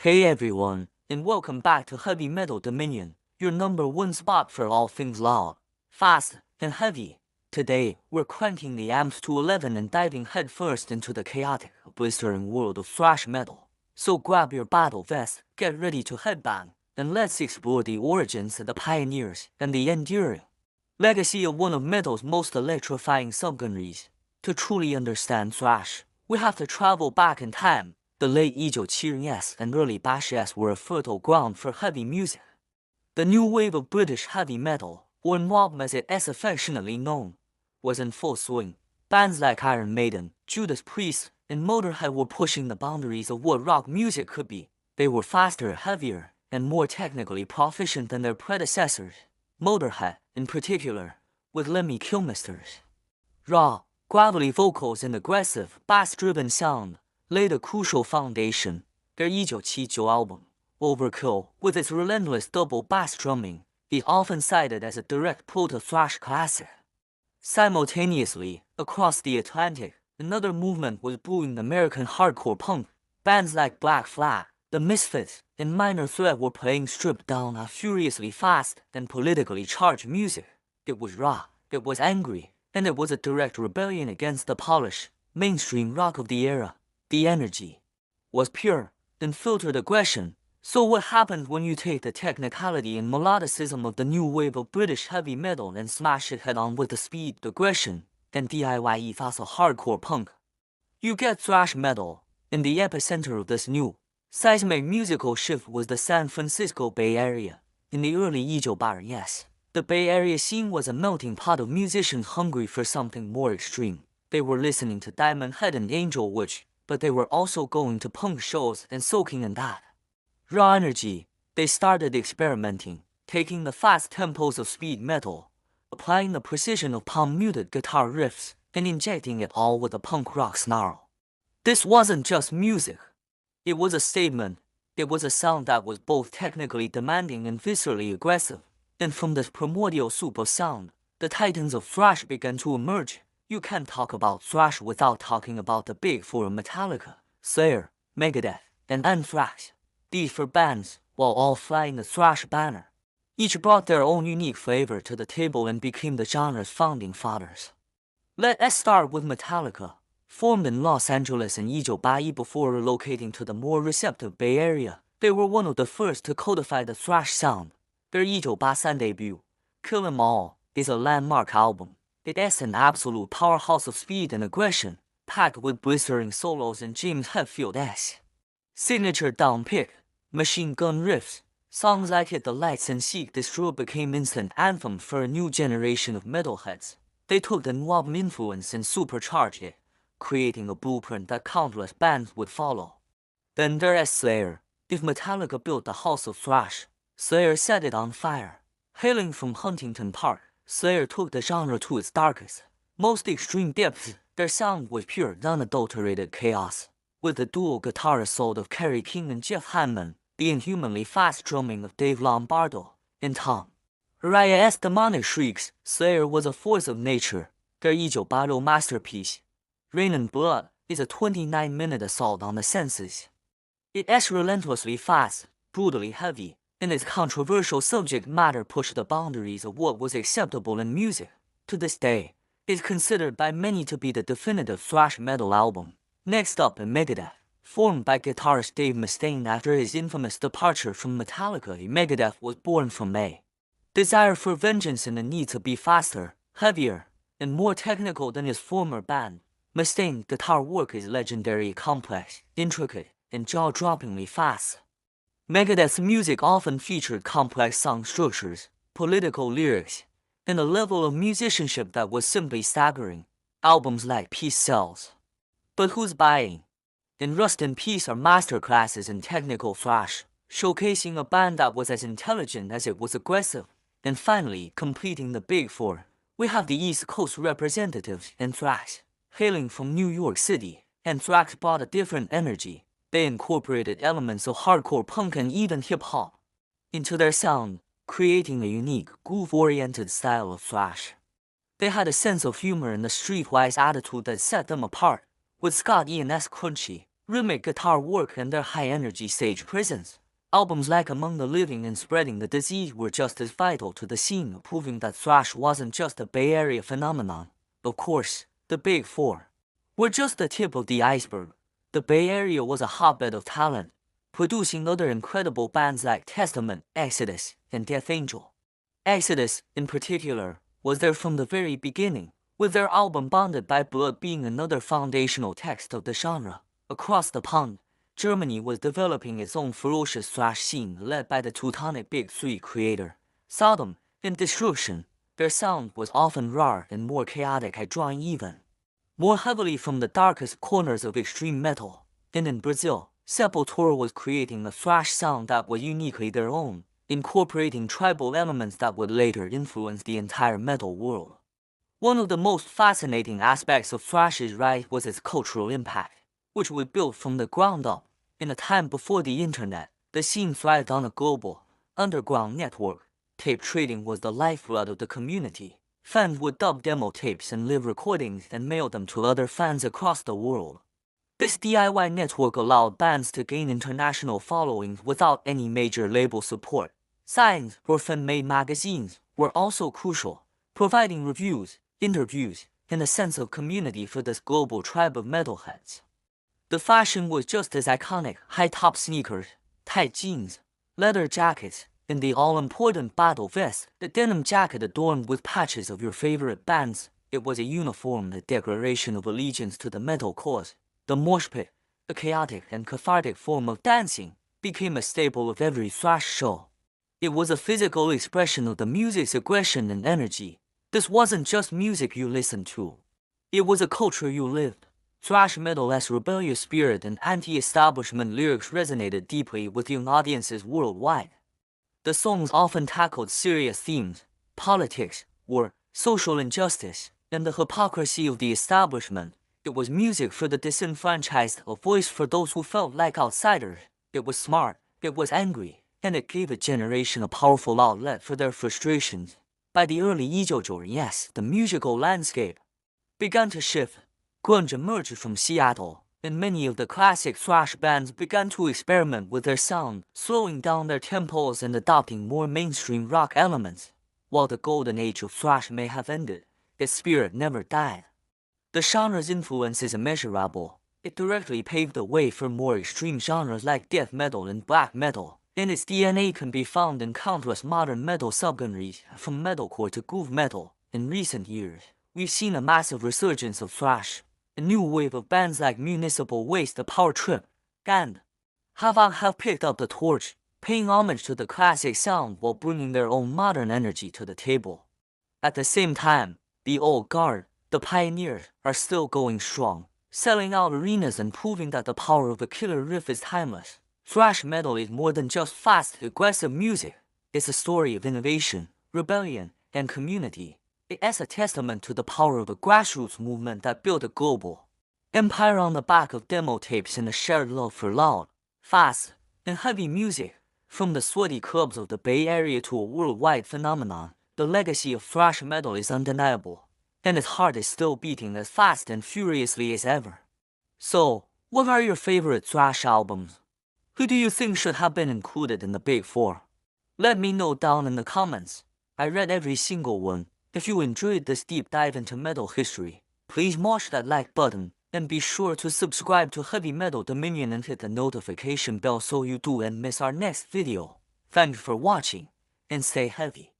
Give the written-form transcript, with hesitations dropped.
Hey everyone, and welcome back to Heavy Metal Dominion, your number one spot for all things loud, fast, and heavy. Today, we're cranking the amps to 11 and diving headfirst into the chaotic, blistering world of thrash metal. So grab your battle vest, get ready to headbang, and let's explore the origins, the pioneers, and the enduring legacy of one of metal's most electrifying subgenres. To truly understand thrash, we have to travel back in time. The late 1970s and early 80s were a fertile ground for heavy music. The new wave of British heavy metal, or mob as it is affectionately known, was in full swing. Bands like Iron Maiden, Judas Priest, and Motorhead were pushing the boundaries of what rock music could be. They were faster, heavier, and more technically proficient than their predecessors. Motorhead, in particular, with Lemmy Kilmister's raw, gravelly vocals and aggressive, bass-driven sound, laid a crucial foundation. Their 1979 album, Overkill, with its relentless double bass drumming, is often cited as a direct proto-thrash classic. Simultaneously, across the Atlantic, another movement was brewing: American hardcore punk. Bands like Black Flag, The Misfits, and Minor Threat were playing stripped-down, furiously fast, and politically charged music. It was raw, it was angry, and it was a direct rebellion against the polished, mainstream rock of the era. The energy was pure, unfiltered aggression. So what happens when you take the technicality and melodicism of the new wave of British heavy metal and smash it head-on with the speed, aggression, and DIY ethos of hardcore punk? You get thrash metal. In the epicenter of this new, seismic musical shift was the San Francisco Bay Area. In the early 1980s, the Bay Area scene was a melting pot of musicians hungry for something more extreme. They were listening to Diamond Head and Angel Witch, but they were also going to punk shows and soaking in that raw energy. They started experimenting, taking the fast tempos of speed metal, applying the precision of palm-muted guitar riffs, and injecting it all with a punk rock snarl. This wasn't just music. It was a statement. It was a sound that was both technically demanding and viscerally aggressive. And from this primordial soup of sound, the titans of thrash began to emerge. You can't talk about thrash without talking about the big four: Metallica, Slayer, Megadeth, and Anthrax. These were bands, while all flying the thrash banner, each brought their own unique flavor to the table and became the genre's founding fathers. Let us start with Metallica. Formed in Los Angeles in 1981 before relocating to the more receptive Bay Area, they were one of the first to codify the thrash sound. Their 1983 debut, Kill 'Em All, is a landmark album. It is an absolute powerhouse of speed and aggression, packed with blistering solos and James Hetfield's signature downpick, machine gun riffs. Songs like Hit the Lights and Seek Destroy became instant anthems for a new generation of metalheads. They took the mob influence and supercharged it, creating a blueprint that countless bands would follow. Then there is Slayer. If Metallica built the house of thrash, Slayer set it on fire. Hailing from Huntington Park, Slayer took the genre to its darkest, most extreme depths. Their sound was pure, unadulterated chaos, with the dual guitar assault of Kerry King and Jeff Hanneman, the inhumanly fast drumming of Dave Lombardo, and Tom Araya's demonic shrieks. Slayer was a force of nature. Their 1980 masterpiece, Rain and Blood, is a 29-minute assault on the senses. It is relentlessly fast, brutally heavy, and its controversial subject matter pushed the boundaries of what was acceptable in music. To this day, it is considered by many to be the definitive thrash metal album. Next up is Megadeth. Formed by guitarist Dave Mustaine after his infamous departure from Metallica, Megadeth was born from a desire for vengeance and a need to be faster, heavier, and more technical than his former band. Mustaine's guitar work is legendary, complex, intricate, and jaw-droppingly fast. Megadeth's music often featured complex song structures, political lyrics, and a level of musicianship that was simply staggering. Albums like Peace Sells, But Who's Buying, and Rust in Peace are masterclasses in technical thrash, showcasing a band that was as intelligent as it was aggressive. And finally, completing the Big Four, we have the East Coast representatives, Anthrax. Hailing from New York City, Anthrax brought a different energy. They incorporated elements of hardcore punk and even hip-hop into their sound, creating a unique, groove-oriented style of thrash. They had a sense of humor and a streetwise attitude that set them apart. With Scott Ian's crunchy, rhythmic guitar work, and their high-energy stage presence. Albums like Among the Living and Spreading the Disease were just as vital to the scene, proving that thrash wasn't just a Bay Area phenomenon. Of course, the Big Four were just the tip of the iceberg. The Bay Area was a hotbed of talent, producing other incredible bands like Testament, Exodus, and Death Angel. Exodus, in particular, was there from the very beginning, with their album Bonded by Blood being another foundational text of the genre. Across the pond, Germany was developing its own ferocious thrash scene led by the Teutonic Big Three creator, Sodom, and Destruction. Their sound was often raw and more chaotic at drawing even more heavily from the darkest corners of extreme metal. And in Brazil, Sepultura was creating a thrash sound that was uniquely their own, incorporating tribal elements that would later influence the entire metal world. One of the most fascinating aspects of thrash's rise was its cultural impact, which was built from the ground up. In a time before the internet, the scene thrived on a global, underground network. Tape trading was the lifeblood of the community. Fans would dub demo tapes and live recordings and mail them to other fans across the world. This DIY network allowed bands to gain international followings without any major label support. Signs or fan-made magazines were also crucial, providing reviews, interviews, and a sense of community for this global tribe of metalheads. The fashion was just as iconic: high-top sneakers, tight jeans, leather jackets, and the all-important battle vest, the denim jacket adorned with patches of your favorite bands. It was a uniform, a declaration of allegiance to the metal cause. The mosh pit, a chaotic and cathartic form of dancing, became a staple of every thrash show. It was a physical expression of the music's aggression and energy. This wasn't just music you listened to. It was a culture you lived. Thrash metal's rebellious spirit and anti-establishment lyrics resonated deeply with young audiences worldwide. The songs often tackled serious themes: politics, war, social injustice, and the hypocrisy of the establishment. It was music for the disenfranchised, a voice for those who felt like outsiders. It was smart, it was angry, and it gave a generation a powerful outlet for their frustrations. By the early 1990s, the musical landscape began to shift. Grunge emerged from Seattle, and many of the classic thrash bands began to experiment with their sound, slowing down their tempos and adopting more mainstream rock elements. While the golden age of thrash may have ended, its spirit never died. The genre's influence is immeasurable. It directly paved the way for more extreme genres like death metal and black metal, and its DNA can be found in countless modern metal subgenres, from metalcore to groove metal. In recent years, we've seen a massive resurgence of thrash. A new wave of bands like Municipal Waste, The Power Trip, and Havoc have picked up the torch, paying homage to the classic sound while bringing their own modern energy to the table. At the same time, the old guard, the pioneers, are still going strong, selling out arenas and proving that the power of a killer riff is timeless. Thrash metal is more than just fast, aggressive music. It's a story of innovation, rebellion, and community. It's a testament to the power of a grassroots movement that built a global empire on the back of demo tapes and a shared love for loud, fast, and heavy music. From the sweaty clubs of the Bay Area to a worldwide phenomenon, the legacy of thrash metal is undeniable, and its heart is still beating as fast and furiously as ever. So, what are your favorite thrash albums? Who do you think should have been included in the Big Four? Let me know down in the comments. I read every single one. If you enjoyed this deep dive into metal history, please smash that like button, and be sure to subscribe to Heavy Metal Dominion and hit the notification bell so you don't miss our next video. Thank you for watching, and stay heavy.